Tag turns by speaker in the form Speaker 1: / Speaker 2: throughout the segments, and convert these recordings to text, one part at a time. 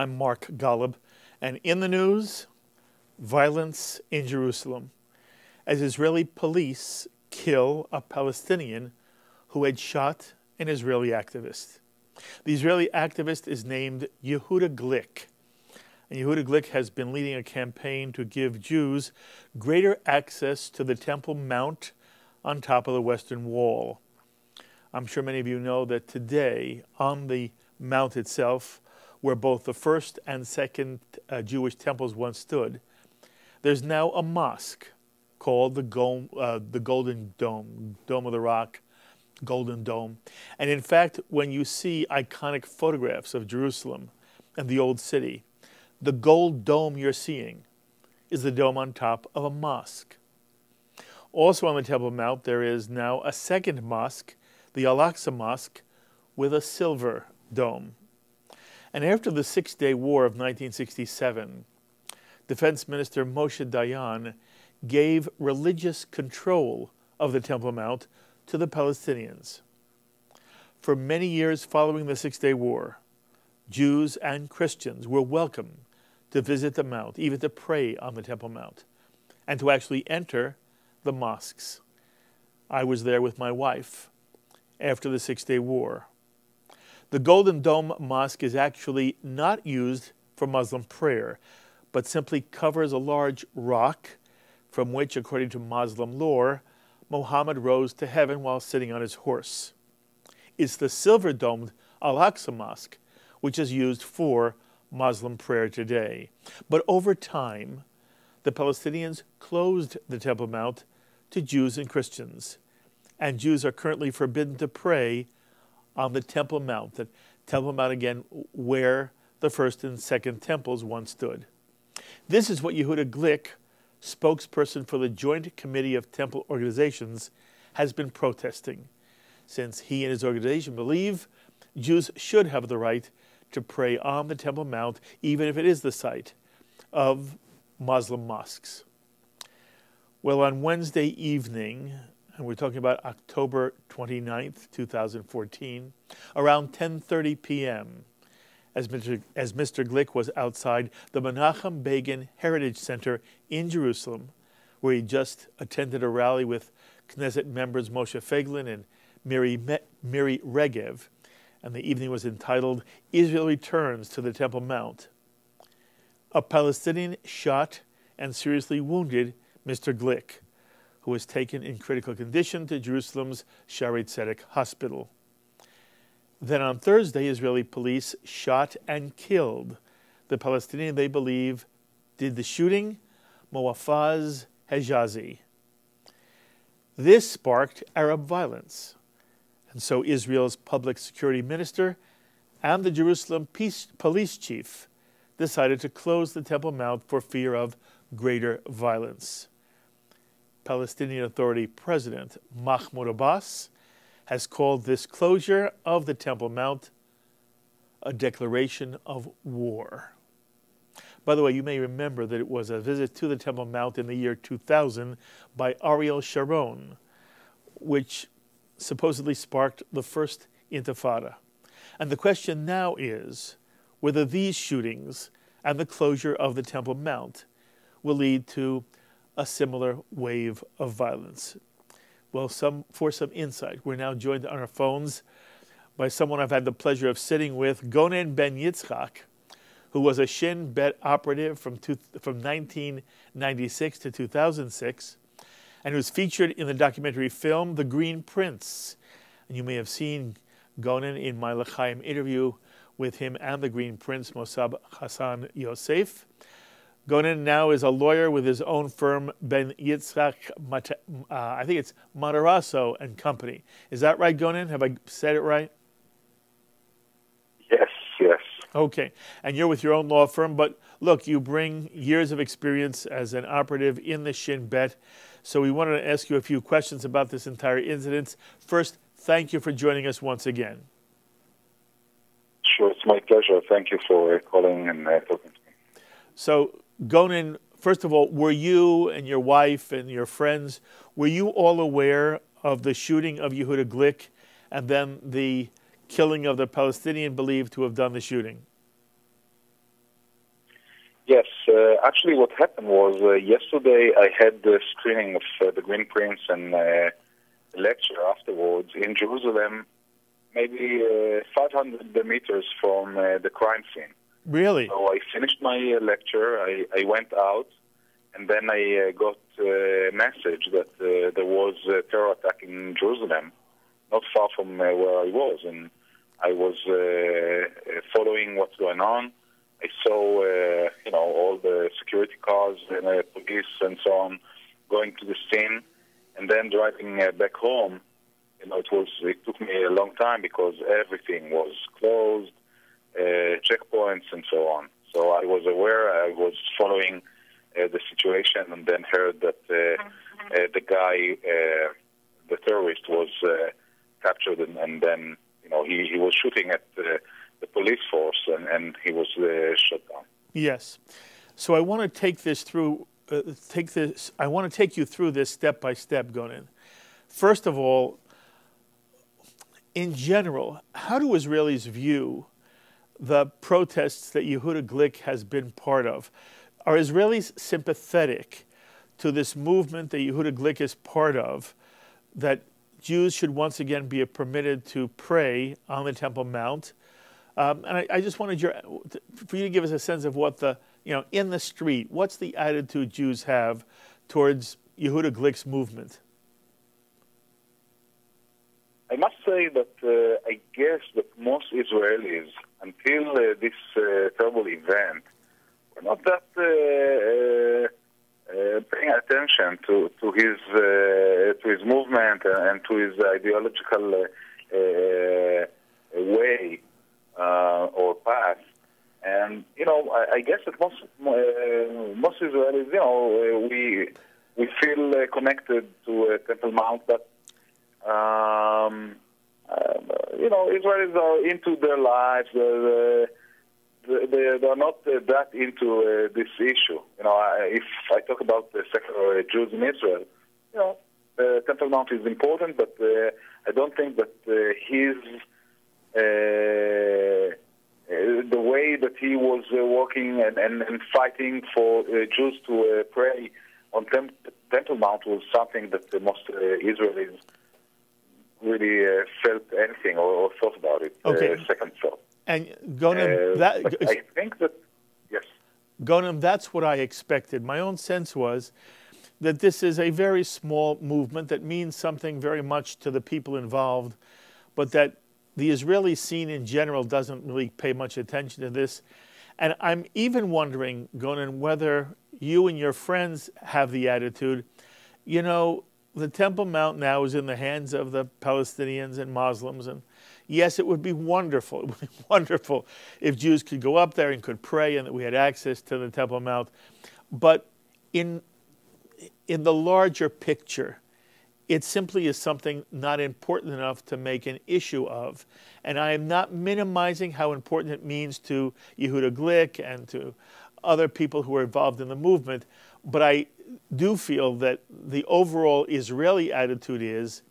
Speaker 1: I'm Mark Golub, and in the news, violence in Jerusalem, as Israeli police kill a Palestinian who had shot an Israeli activist. The Israeli activist is named Yehuda Glick, and Yehuda Glick has been leading a campaign to give Jews greater access to the Temple Mount on top of the Western Wall. I'm sure many of you know that today, on the Mount itself, where both the first and second Jewish temples once stood, there's now a mosque called the Golden Dome, Dome of the Rock, Golden Dome. And in fact, when you see iconic photographs of Jerusalem and the old city, the gold dome you're seeing is the dome on top of a mosque. Also on the Temple Mount, there is now a second mosque, the Al-Aqsa Mosque, with a silver dome. And after the Six-Day War of 1967, Defense Minister Moshe Dayan gave religious control of the Temple Mount to the Palestinians. For many years following the Six-Day War, Jews and Christians were welcome to visit the Mount, even to pray on the Temple Mount, and to actually enter the mosques. I was there with my wife after the Six-Day War. The Golden Dome Mosque is actually not used for Muslim prayer, but simply covers a large rock from which, according to Muslim lore, Muhammad rose to heaven while sitting on his horse. It's the silver-domed Al-Aqsa Mosque, which is used for Muslim prayer today. But over time, the Palestinians closed the Temple Mount to Jews and Christians, and Jews are currently forbidden to pray on the Temple Mount, the Temple Mount again, where the first and second temples once stood. This is what Yehuda Glick, spokesperson for the Joint Committee of Temple Organizations, has been protesting, since he and his organization believe Jews should have the right to pray on the Temple Mount, even if it is the site of Muslim mosques. Well, on Wednesday evening, and we're talking about October 29th, 2014, around 10:30 p.m., as Mr. Glick was outside the Menachem Begin Heritage Center in Jerusalem, where he just attended a rally with Knesset members Moshe Feiglin and Miri Regev, and the evening was entitled, Israel Returns to the Temple Mount. A Palestinian shot and seriously wounded Mr. Glick, who was taken in critical condition to Jerusalem's Shaarei Tzedek Hospital. Then on Thursday, Israeli police shot and killed the Palestinian they believe did the shooting, Moaffaz Hejazi. This sparked Arab violence, and so Israel's public security minister and the Jerusalem police chief decided to close the Temple Mount for fear of greater violence. Palestinian Authority President Mahmoud Abbas has called this closure of the Temple Mount a declaration of war. By the way, you may remember that it was a visit to the Temple Mount in the year 2000 by Ariel Sharon, which supposedly sparked the first Intifada. And the question now is whether these shootings and the closure of the Temple Mount will lead to a similar wave of violence. Well, for some insight, we're now joined on our phones by someone I've had the pleasure of sitting with, Gonen Ben Yitzhak, who was a Shin Bet operative from 1996 to 2006, and who's featured in the documentary film The Green Prince. And you may have seen Gonen in my L'chaim interview with him and the Green Prince, Mossab Hassan Yosef. Gonen now is a lawyer with his own firm, Ben Yitzhak, I think it's Matarazzo and Company. Is that right, Gonen? Have I said it right?
Speaker 2: Yes, yes.
Speaker 1: Okay. And you're with your own law firm, but look, you bring years of experience as an operative in the Shin Bet. So we wanted to ask you a few questions about this entire incident. First, thank you for joining us once again.
Speaker 2: Sure, it's my pleasure. Thank you for calling and talking to me.
Speaker 1: So, Gonen, first of all, were you and your wife and your friends, were you all aware of the shooting of Yehuda Glick and then the killing of the Palestinian believed to have done the shooting?
Speaker 2: Yes, actually what happened was yesterday I had the screening of The Green Prince and lecture afterwards in Jerusalem, maybe 500 meters from the crime scene.
Speaker 1: Really?
Speaker 2: So I finished my lecture, I went out, and then I got a message that there was a terror attack in Jerusalem, not far from where I was, and I was following what's going on. I saw, all the security cars and police and so on going to the scene, and then driving back home. It took me a long time because everything was closed, checkpoints and so on. So I was aware, I was following the situation, and then heard that the guy, the terrorist, was captured, and then he was shooting at the police force, and he was shot down.
Speaker 1: Yes. So I want to take this through. I want to take you through this step by step, Gonen. First of all, in general, how do Israelis view the protests that Yehuda Glick has been part of? Are Israelis sympathetic to this movement that Yehuda Glick is part of, that Jews should once again be permitted to pray on the Temple Mount? And I just wanted for you to give us a sense of what in the street, what's the attitude Jews have towards Yehuda Glick's movement?
Speaker 2: I must say that I guess that most Israelis, until this terrible event, were not that paying attention to his movement and to his ideological way or path. And I guess that most Israelis, we feel connected to Temple Mount, but Israelis are into their lives. They are not that into this issue. If I talk about the secular Jews in Israel, Temple Mount is important, but I don't think that the way that he was working and fighting for Jews to pray on Temple Mount was something that most Israelis really felt anything or thought about it. Second thought.
Speaker 1: And Gonen,
Speaker 2: I think that, yes.
Speaker 1: Gonen, that's what I expected. My own sense was that this is a very small movement that means something very much to the people involved, but that the Israeli scene in general doesn't really pay much attention to this. And I'm even wondering, Gonen, whether you and your friends have the attitude, the Temple Mount now is in the hands of the Palestinians and Muslims, and yes, it would be wonderful. It would be wonderful if Jews could go up there and could pray and that we had access to the Temple Mount. But in the larger picture, it simply is something not important enough to make an issue of. And I am not minimizing how important it means to Yehuda Glick and to other people who are involved in the movement, but I do feel that the overall Israeli attitude is,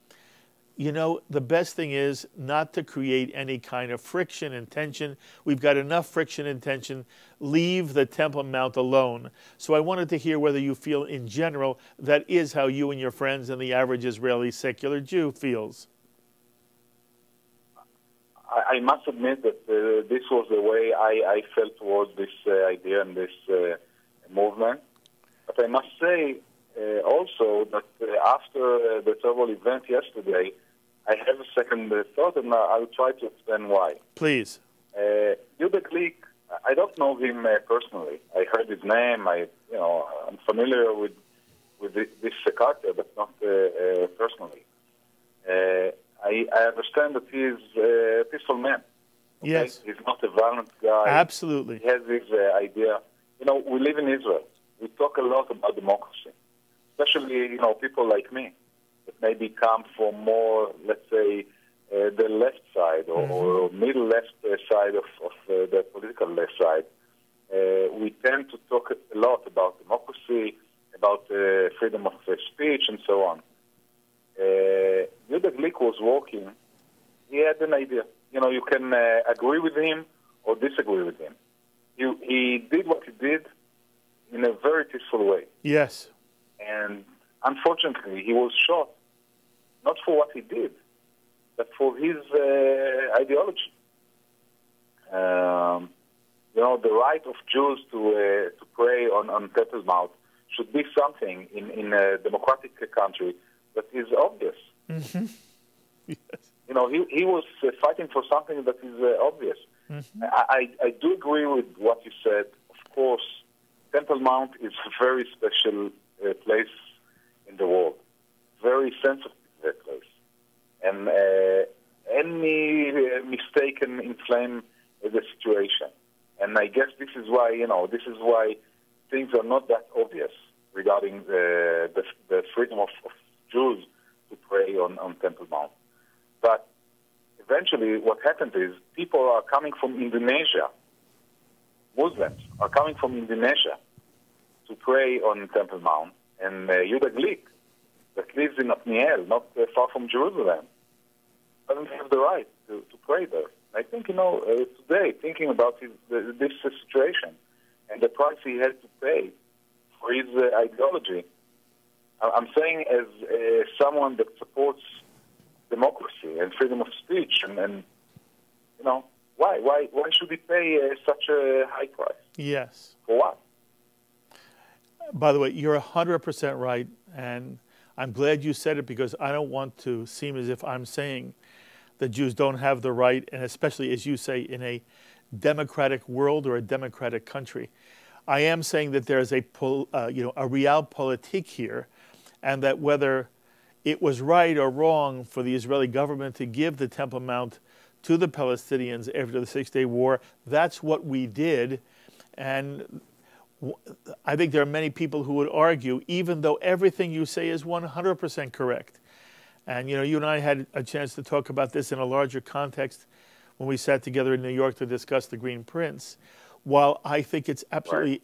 Speaker 1: the best thing is not to create any kind of friction and tension. We've got enough friction and tension. Leave the Temple Mount alone. So I wanted to hear whether you feel in general that is how you and your friends and the average Israeli secular Jew feels.
Speaker 2: I must admit that this was the way I felt towards this idea and this movement. But I must say also that after the terrible event yesterday, I have a second thought, and I'll try to explain why.
Speaker 1: Please.
Speaker 2: Yehuda Glick, I don't know him personally. I heard his name. I'm familiar with this character, but not personally. I understand that he's a peaceful man. Okay?
Speaker 1: Yes.
Speaker 2: He's not a violent guy.
Speaker 1: Absolutely.
Speaker 2: He has this idea. We live in Israel. We talk a lot about democracy, especially, people like me that maybe come from more, let's say, the left side or middle left side of the political left side. We tend to talk a lot about democracy, about freedom of speech, and so on. Yehuda Glick was working. He had an idea. You can agree with him or disagree with him. He did what he did in a very peaceful way.
Speaker 1: Yes.
Speaker 2: And unfortunately, he was shot, not for what he did, but for his ideology. The right of Jews to pray on Temple Mount should be something in a democratic country that is obvious.
Speaker 1: Mm-hmm. Yes.
Speaker 2: He was fighting for something that is obvious. Mm-hmm. I do agree with what you said. Of course, Temple Mount is a very special place in the world, very sensitive place. And any mistake can inflame the situation. And I guess this is why things are not that obvious regarding the freedom of Jews to pray on Temple Mount. But eventually what happens is people are coming from Indonesia, Muslims are coming from Indonesia to pray on Temple Mount, and Yehuda Glick, that lives in Otniel, not far from Jerusalem, doesn't have the right to pray there. I think, today, thinking about this situation and the price he had to pay for his ideology, I'm saying as someone that supports democracy and freedom of speech, and why should he pay such a high price?
Speaker 1: Yes.
Speaker 2: For what?
Speaker 1: By the way, you're 100% right, and I'm glad you said it, because I don't want to seem as if I'm saying that Jews don't have the right, and especially, as you say, in a democratic world or a democratic country. I am saying that there is a realpolitik here, and that whether it was right or wrong for the Israeli government to give the Temple Mount to the Palestinians after the Six-Day War, that's what we did. And I think there are many people who would argue, even though everything you say is 100% correct. And, you and I had a chance to talk about this in a larger context when we sat together in New York to discuss the Green Prince. While I think it's absolutely,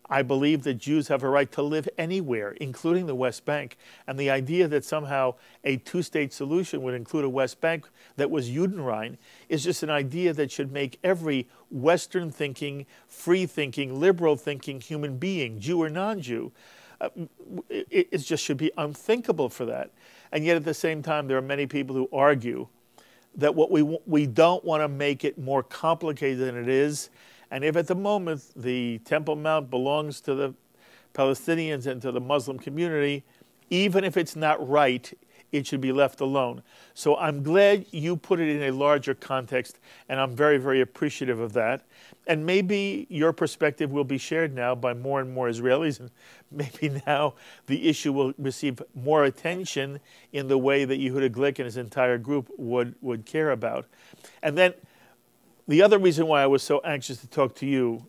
Speaker 1: I believe that Jews have a right to live anywhere, including the West Bank. And the idea that somehow a two-state solution would include a West Bank that was Judenrein is just an idea that should make every Western-thinking, free-thinking, liberal-thinking human being, Jew or non-Jew, it just should be unthinkable for that. And yet at the same time, there are many people who argue that what we don't want to make it more complicated than it is. And if at the moment the Temple Mount belongs to the Palestinians and to the Muslim community, even if it's not right, it should be left alone. So I'm glad you put it in a larger context, and I'm very, very appreciative of that. And maybe your perspective will be shared now by more and more Israelis, and maybe now the issue will receive more attention in the way that Yehuda Glick and his entire group would care about. And then the other reason why I was so anxious to talk to you,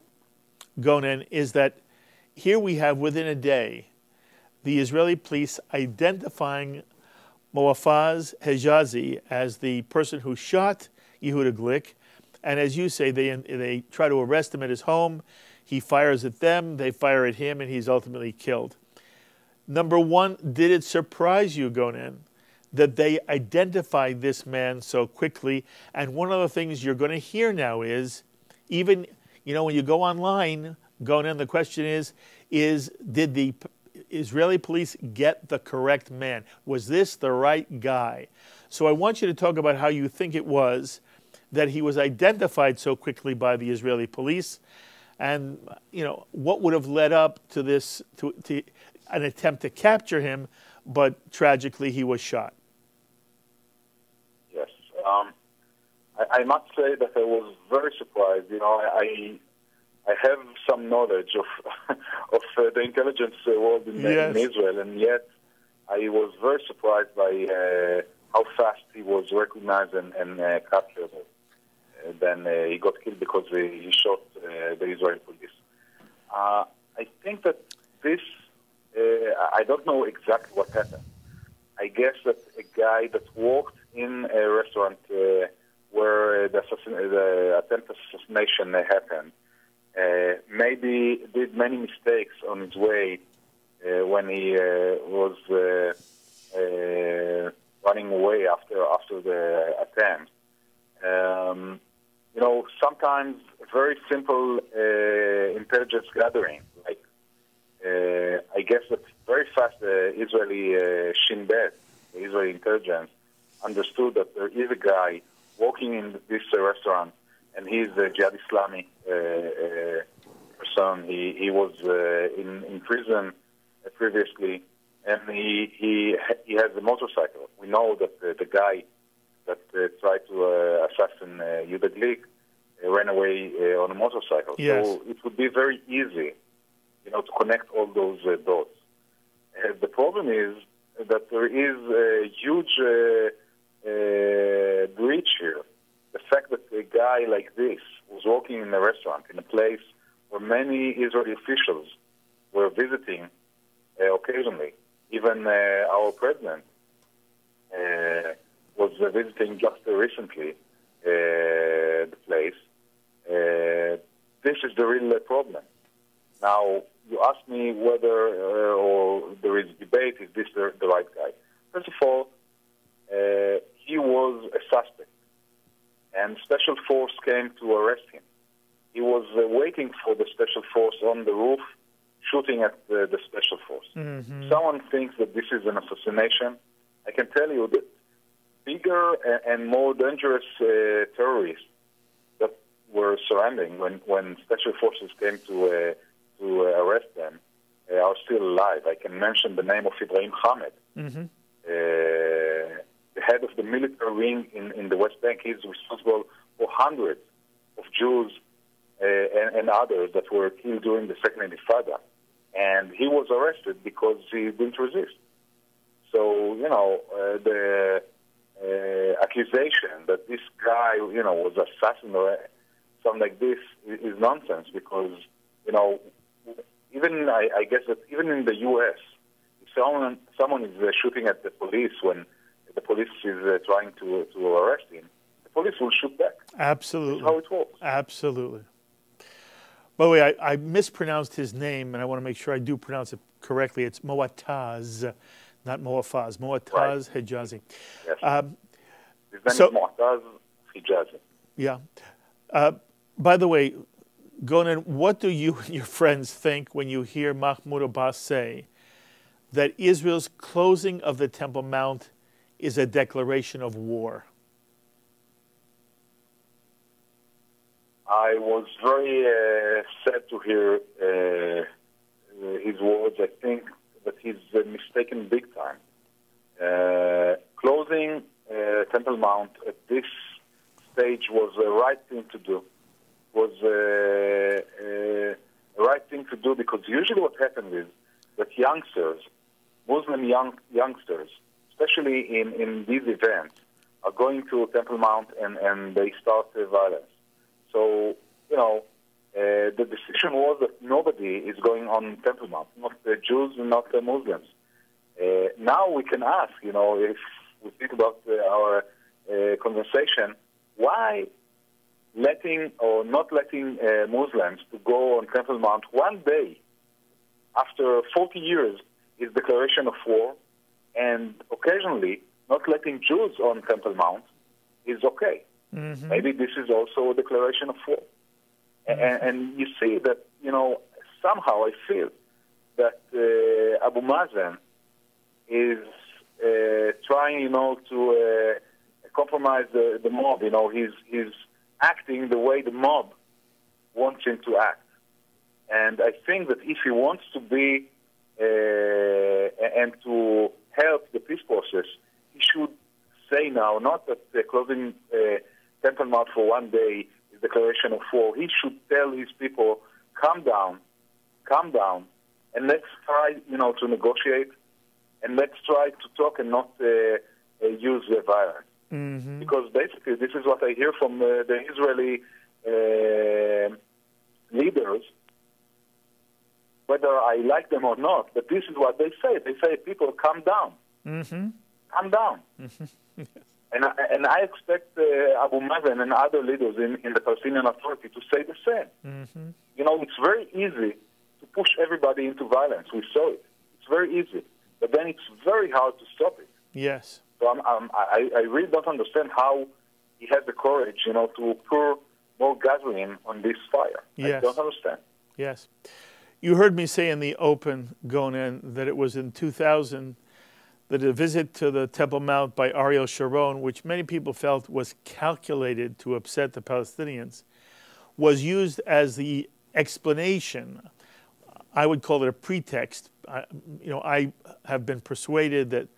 Speaker 1: Gonen, is that here we have, within a day, the Israeli police identifying Moafaz Hejazi as the person who shot Yehuda Glick. And as you say, they try to arrest him at his home. He fires at them, they fire at him, and he's ultimately killed. Number one, did it surprise you, Gonen, that they identified this man so quickly? And one of the things you're going to hear now is, even, when you go online, Gonen, the question is did the Israeli police get the correct man? Was this the right guy? So I want you to talk about how you think it was that he was identified so quickly by the Israeli police, and what would have led up to this, to an attempt to capture him, but tragically he was shot.
Speaker 2: Yes, I must say that I was very surprised. I have some knowledge of the intelligence world in Israel, and yet I was very surprised by how fast he was recognized and captured. Then he got killed because he shot the Israeli police. I think that this, I don't know exactly what happened. I guess that a guy that worked in a restaurant where the attempted assassination happened, maybe did many mistakes on his way when he was running away after the attempt. Sometimes very simple intelligence gathering, like I guess that very fast the Israeli Shin Bet, the Israeli intelligence, understood that there is a guy walking in this restaurant, and he's a Jihad Islami person. He was in prison previously, and he has a motorcycle. We know that the guy that tried to assassinate Yehuda Glick ran away on a motorcycle.
Speaker 1: Yes.
Speaker 2: So it would be very easy, to connect all those dots. The problem is that there is a huge breach here. The fact that a guy like this was working in a restaurant, in a place where many Israeli officials were visiting occasionally. Even our president was visiting just recently the place. This is the real problem. Now, you ask me whether, or there is debate, is this the right guy? First of all, he was a suspect, and Special Force came to arrest him. He was waiting for the Special Force on the roof, shooting at the Special Force. Mm-hmm. Someone thinks that this is an assassination. I can tell you that bigger and more dangerous terrorists that were surrounding when Special Forces came to arrest them are still alive. I can mention the name of Ibrahim Hamed, mm-hmm. The head of the military wing in the West Bank. He's responsible for hundreds of Jews and others that were killed during the Second Intifada. And he was arrested because he didn't resist. So, the accusation that this guy, was assassin or something like this is nonsense because, even I guess that even in the U.S., if someone is shooting at the police when the police is trying to arrest him, the police will shoot back.
Speaker 1: Absolutely.
Speaker 2: That's how it works.
Speaker 1: Absolutely. By the way, I mispronounced his name, and I want to make sure I do pronounce it correctly. It's Moataz, not Moafaz. Moataz right. Hijazi.
Speaker 2: Yes. His name is Moataz Hijazi.
Speaker 1: Yeah. By the way, Gonen, what do you and your friends think when you hear Mahmoud Abbas say that Israel's closing of the Temple Mount is a declaration of war?
Speaker 2: I was very sad to hear his words. I think that he's mistaken big time. Closing Temple Mount at this stage was the right thing to do. Was the right thing to do because usually what happens is that youngsters, Muslim youngsters, especially in these events, are going to Temple Mount and they start violence. So, the decision was that nobody is going on Temple Mount, not the Jews and not the Muslims. Now we can ask, if we think about our conversation, why letting or not letting Muslims to go on Temple Mount one day after 40 years is declaration of war, and occasionally not letting Jews on Temple Mount is okay. Mm-hmm. Maybe this is also a declaration of war. Mm-hmm. And you see that, somehow I feel that Abu Mazen is trying, to compromise the mob. He's acting the way the mob wants him to act. And I think that if he wants to be and to help the peace process, he should say now, not that closing Temple Mount for one day is declaration of war. He should tell his people, calm down, and let's try, to negotiate, and let's try to talk and not use violence. Mm-hmm. Because basically, this is what I hear from the Israeli leaders, whether I like them or not, but this is what they say. They say, people, calm down. Mm-hmm. Calm down. Mm-hmm. And I expect Abu Mazen and other leaders in the Palestinian Authority to say the same. Mm-hmm. It's very easy to push everybody into violence. We saw it. It's very easy. But then it's very hard to stop it.
Speaker 1: Yes.
Speaker 2: So I really don't understand how he has the courage, to pour more gasoline on this fire. Yes. I don't understand.
Speaker 1: Yes. You heard me say in the open, Gonen, that it was in 2000 that a visit to the Temple Mount by Ariel Sharon, which many people felt was calculated to upset the Palestinians, was used as the explanation. I would call it a pretext. I have been persuaded that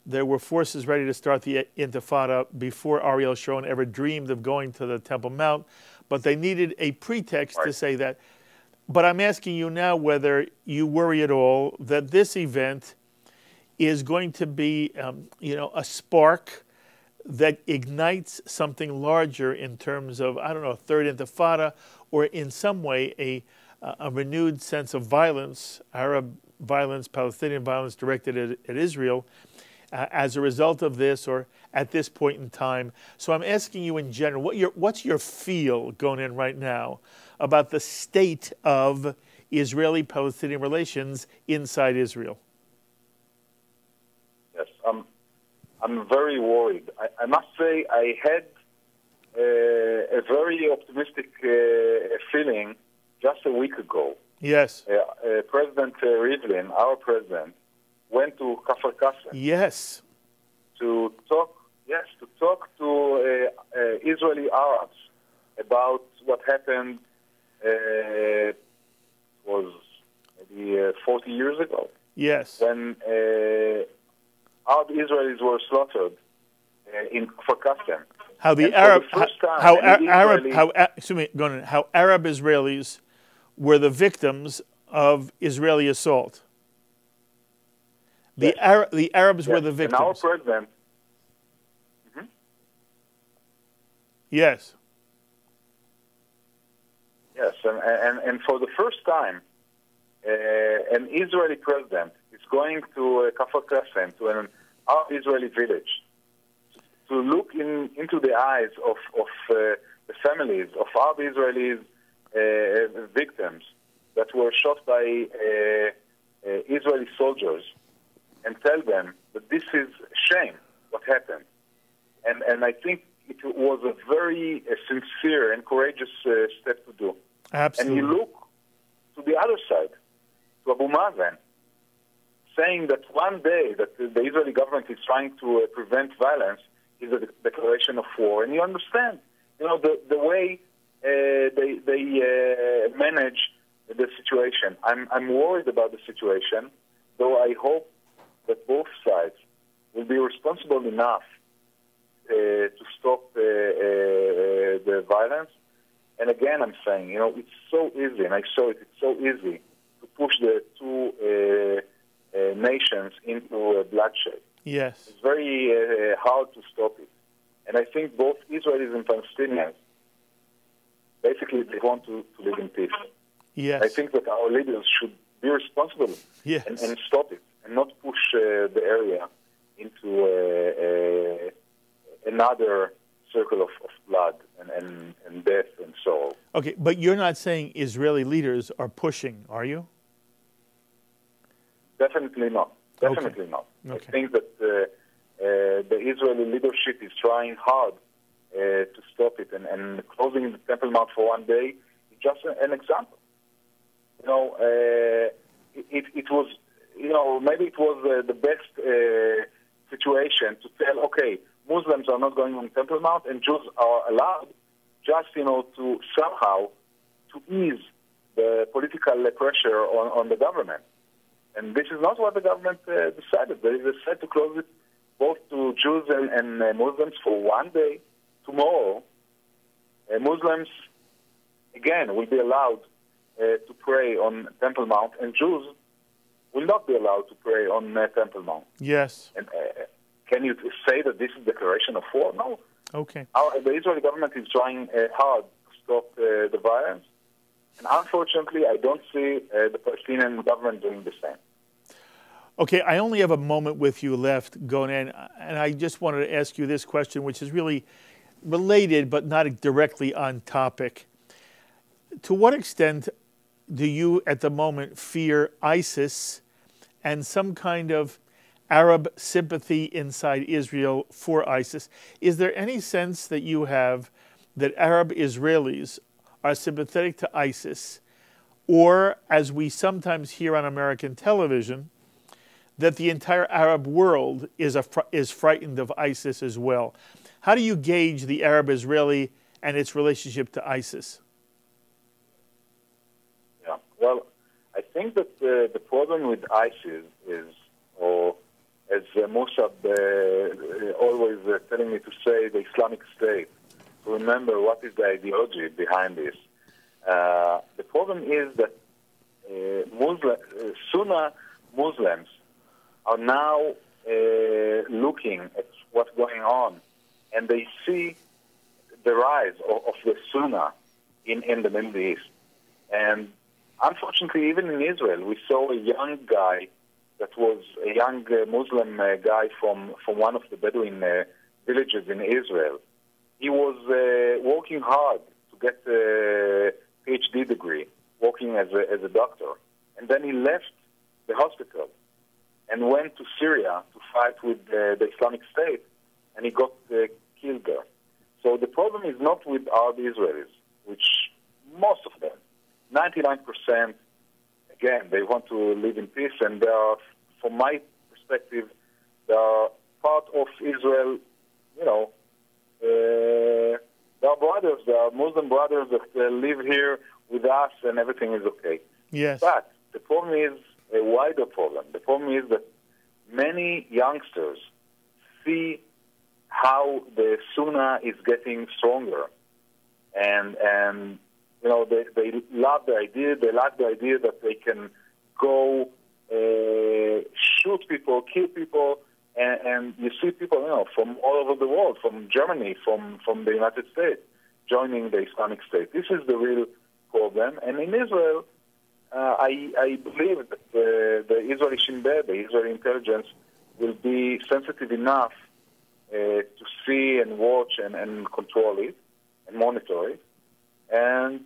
Speaker 1: there were forces ready to start the Intifada before Ariel Sharon ever dreamed of going to the Temple Mount, but they needed a pretext to say that. But I'm asking you now whether you worry at all that this event is going to be, a spark that ignites something larger in terms of, I don't know, a third Intifada, or in some way a renewed sense of violence, Arab violence, Palestinian violence directed at Israel, as a result of this or at this point in time. So I'm asking you in general, what's your feel going in right now about the state of Israeli-Palestinian relations inside Israel?
Speaker 2: Yes, I'm very worried. I must say I had a very optimistic feeling just a week ago.
Speaker 1: Yes.
Speaker 2: President Rivlin, our president, went to Kafr Qasem.
Speaker 1: Yes.
Speaker 2: To talk to Israeli Arabs about what happened. Was maybe 40 years ago.
Speaker 1: Yes.
Speaker 2: When Arab Israelis were slaughtered in Kafr Qasem.
Speaker 1: How the how Arab Israelis were the victims of Israeli assault. The Arabs were the victims.
Speaker 2: And our president.
Speaker 1: Yes.
Speaker 2: Yes, and for the first time, an Israeli president is going to Kafr Qasem, to an Arab Israeli village, to look into the eyes of the families of Arab Israelis victims that were shot by Israeli soldiers, and tell them that this is shame, what happened. And I think it was a very sincere and courageous step to do.
Speaker 1: Absolutely.
Speaker 2: And you look to the other side, to Abu Mazen, saying that one day that the Israeli government is trying to prevent violence is a declaration of war. And you understand, the way they manage the situation. I'm worried about the situation, though I hope that both sides will be responsible enough to stop the violence. And again, I'm saying, it's so easy, and I saw it, it's so easy to push the two nations into bloodshed.
Speaker 1: Yes.
Speaker 2: It's very hard to stop it. And I think both Israelis and Palestinians, basically, they want to live in peace.
Speaker 1: Yes.
Speaker 2: I think that our leaders should be responsible and stop it, and not push the area into another circle of blood and death and sorrow.
Speaker 1: Okay, but you're not saying Israeli leaders are pushing, are you?
Speaker 2: Definitely not. Definitely not.
Speaker 1: Okay.
Speaker 2: I think that the Israeli leadership is trying hard to stop it, and closing the Temple Mount for one day is just an example. It was, maybe it was the best situation to tell, okay, Muslims are not going on Temple Mount and Jews are allowed, just, to somehow to ease the political pressure on the government. And this is not what the government decided. They decided to close it both to Jews and Muslims for one day. Tomorrow, Muslims, again, will be allowed to pray on Temple Mount, and Jews will not be allowed to pray on Temple Mount.
Speaker 1: Yes.
Speaker 2: And can you say that this is a declaration of war? No.
Speaker 1: Okay.
Speaker 2: The Israeli government is trying hard to stop the violence. And unfortunately, I don't see the Palestinian government doing the same.
Speaker 1: Okay, I only have a moment with you left, Gonen, and I just wanted to ask you this question, which is really related but not directly on topic. To what extent do you, at the moment, fear ISIS and some kind of Arab sympathy inside Israel for ISIS? Is there any sense that you have that Arab Israelis are sympathetic to ISIS, or, as we sometimes hear on American television, that the entire Arab world is frightened of ISIS as well. How do you gauge the Arab-Israeli and its relationship to ISIS?
Speaker 2: Yeah, well, I think that the problem with ISIS is, or as Mossad always telling me to say, the Islamic State. To remember what is the ideology behind this. The problem is that Sunni Muslims are now looking at what's going on, and they see the rise of the Sunni in the Middle East. And unfortunately, even in Israel, we saw a young guy that was a young Muslim guy from one of the Bedouin villages in Israel. He was working hard to get a PhD degree, working as a doctor. And then he left the hospital and went to Syria to fight with the Islamic State, and he got killed there. So the problem is not with Arab Israelis, which most of them, 99%, again, they want to live in peace, and they are, from my perspective, they are part of Israel, you know. They are brothers, they are Muslim brothers that live here with us, and everything is okay.
Speaker 1: Yes.
Speaker 2: But the problem is a wider problem. The problem is that many youngsters see how the Sunnah is getting stronger, and you know, they love the idea. They like the idea that they can go shoot people, kill people, and you see people, you know, from all over the world, from Germany, from the United States, joining the Islamic State. This is the real problem. And in Israel, I believe that the Israeli Shin Bet, the Israeli intelligence, will be sensitive enough to see and watch and control it and monitor it. And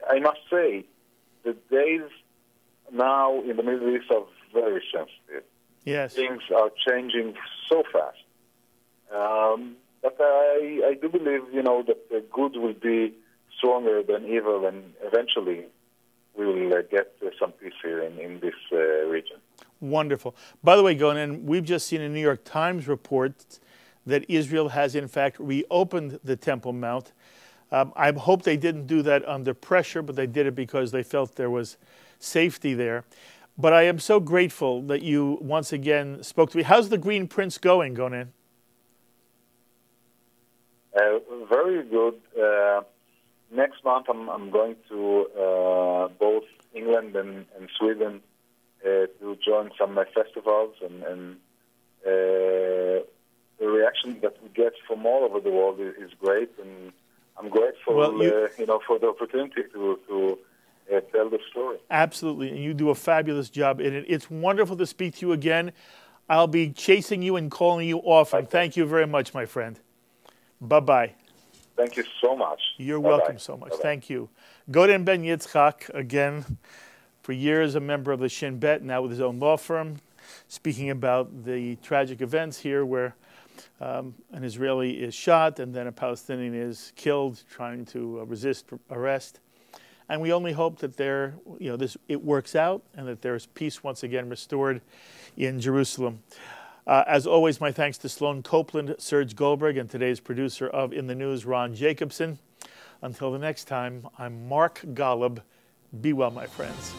Speaker 2: I must say, the days now in the Middle East are very sensitive.
Speaker 1: Yes.
Speaker 2: Things are changing so fast. But I do believe, you know, that the good will be stronger than evil, and eventually we will get some peace here in this region.
Speaker 1: Wonderful. By the way, Gonen, we've just seen a New York Times report that Israel has, in fact, reopened the Temple Mount. I hope they didn't do that under pressure, but they did it because they felt there was safety there. But I am so grateful that you once again spoke to me. How's the Green Prince going, Gonen?
Speaker 2: Very good. Next month I'm going to both England and Sweden to join some festivals, and the reaction that we get from all over the world is great, and I'm grateful, you know, for the opportunity to tell the story.
Speaker 1: Absolutely, and you do a fabulous job in it. It's wonderful to speak to you again. I'll be chasing you and calling you often. Thank you very much, my friend. Bye-bye.
Speaker 2: Thank you so much.
Speaker 1: You're welcome so much.
Speaker 2: Bye-bye.
Speaker 1: Thank you. Gonen Ben Yitzhak, again, for years a member of the Shin Bet, now with his own law firm, speaking about the tragic events here where an Israeli is shot and then a Palestinian is killed trying to resist arrest. And we only hope that it works out and that there's peace once again restored in Jerusalem. As always, my thanks to Sloan Copeland, Serge Goldberg, and today's producer of In the News, Ron Jacobson. Until the next time, I'm Mark Golub. Be well, my friends.